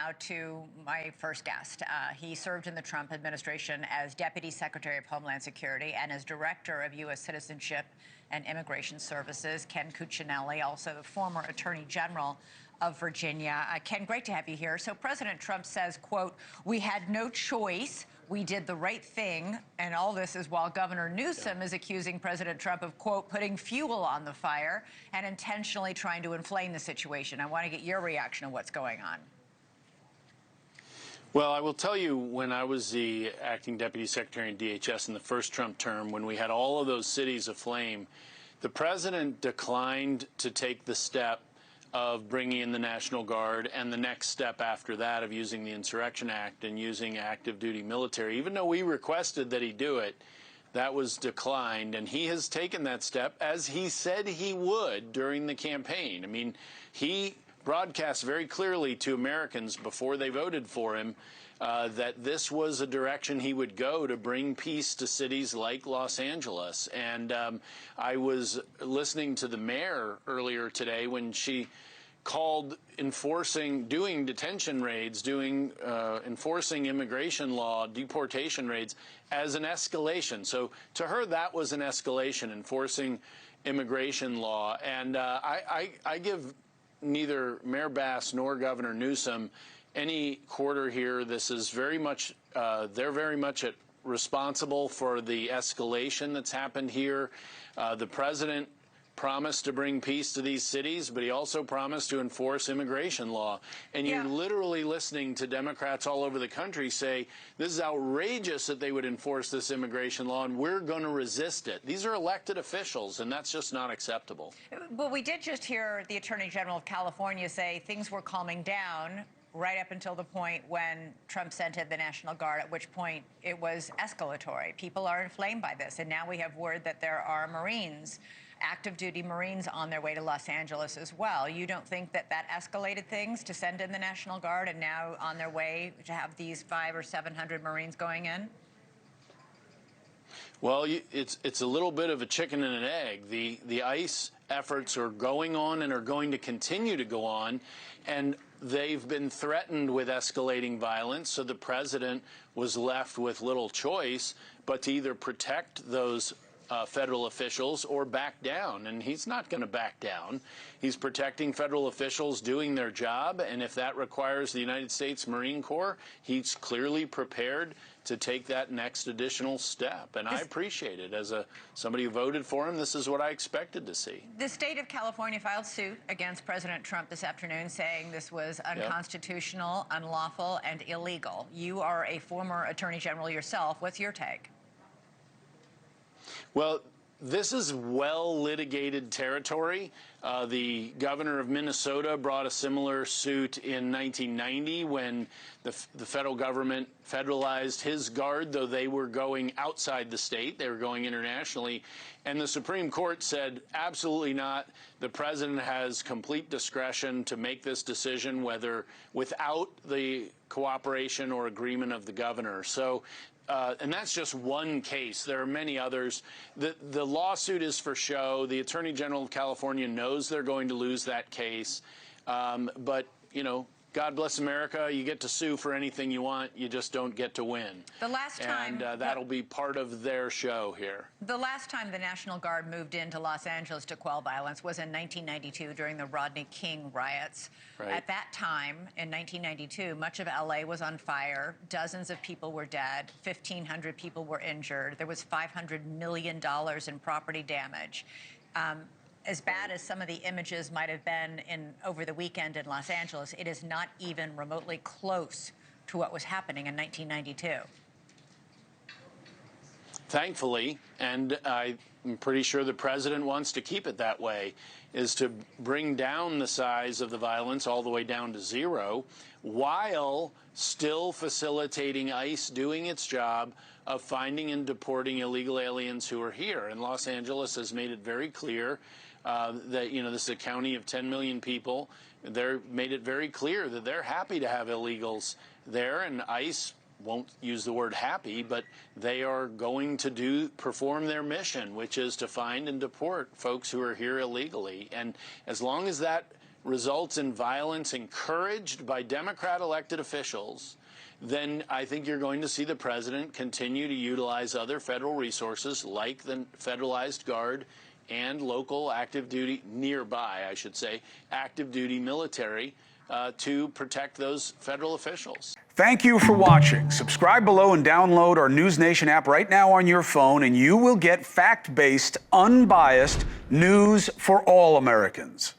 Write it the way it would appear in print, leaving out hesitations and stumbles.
now to my first guest. He served in the Trump administration as Deputy Secretary of Homeland Security and as Director of U.S. Citizenship and Immigration Services. Ken Cuccinelli, also the former Attorney General of Virginia. Ken, great to have you here. So President Trump says, quote, "We had no choice. We did the right thing." And all this is while Governor Newsom is accusing President Trump of, quote, "putting fuel on the fire and intentionally trying to inflame the situation." I want to get your reaction on what's going on. Well, I will tell you, when I was the acting deputy secretary in DHS in the first Trump term, when we had all of those cities aflame, the president declined to take the step of bringing in the National Guard and the next step after that of using the Insurrection Act and using active duty military. Even though we requested that he do it, that was declined, and he has taken that step as he said he would during the campaign. I mean, he broadcast very clearly to Americans before they voted for him that this was a direction he would go to bring peace to cities like Los Angeles. And I was listening to the mayor earlier today when she called doing detention raids, enforcing immigration law, deportation raids as an escalation. So to her, that was an escalation, enforcing immigration law. And I give neither Mayor Bass nor Governor Newsom any quarter here. This is very much, they're very much responsible for the escalation that's happened here. The president promised to bring peace to these cities, but he also promised to enforce immigration law. And you're literally listening to Democrats all over the country say, this is outrageous that they would enforce this immigration law, and we're going to resist it. These are elected officials, and that's just not acceptable. But we did just hear the Attorney General of California say things were calming down right up until the point when Trump sent in the National Guard, at which point it was escalatory. People are inflamed by this, and now we have word that there are Marines, active duty Marines, on their way to Los Angeles as well. You don't think that that escalated things to send in the National Guard and now on their way to have these 500 or 700 Marines going in? Well, it's a little bit of a chicken and an egg. The ICE efforts are going on and are going to continue to go on, and they've been threatened with escalating violence, so the president was left with little choice but to either protect those federal officials or back down, and he's not going to back down. He's protecting federal officials doing their job, and if that requires the United States Marine Corps, he's clearly prepared to take that next additional step, and I appreciate it. As somebody who voted for him, this is what I expected to see. The state of California filed suit against President Trump this afternoon, saying this was unconstitutional, unlawful, and illegal. You are a former Attorney General yourself. What's your take? Well, this is well-litigated territory. The governor of Minnesota brought a similar suit in 1990 when the federal government federalized his guard, though they were going outside the state. They were going internationally. And the Supreme Court said, absolutely not. The president has complete discretion to make this decision, whether without the cooperation or agreement of the governor. So and that's just one case. There are many others. The lawsuit is for show. The Attorney General of California knows they're going to lose that case. But, you know, God bless America. You get to sue for anything you want. You just don't get to win. The last time, and that'll be part of their show here. The last time the National Guard moved into Los Angeles to quell violence was in 1992 during the Rodney King riots. Right. At that time, in 1992, much of L.A. was on fire. Dozens of people were dead. 1,500 people were injured. There was $500 million in property damage. As bad as some of the images might have been over the weekend in Los Angeles, it is not even remotely close to what was happening in 1992. Thankfully, and I'm pretty sure the president wants to keep it that way, is to bring down the size of the violence all the way down to zero, while still facilitating ICE doing its job of finding and deporting illegal aliens who are here. And Los Angeles has made it very clear that, you know, this is a county of 10 million people. They're made it very clear that they're happy to have illegals there, and ICE won't use the word happy, but they are going to perform their mission, which is to find and deport folks who are here illegally. And as long as that results in violence encouraged by Democrat elected officials, then I think you're going to see the president continue to utilize other federal resources like the federalized guard and local active duty, nearby, I should say, active duty military to protect those federal officials. Thank you for watching. Subscribe below and download our NewsNation app right now on your phone, and you will get fact-based, unbiased news for all Americans.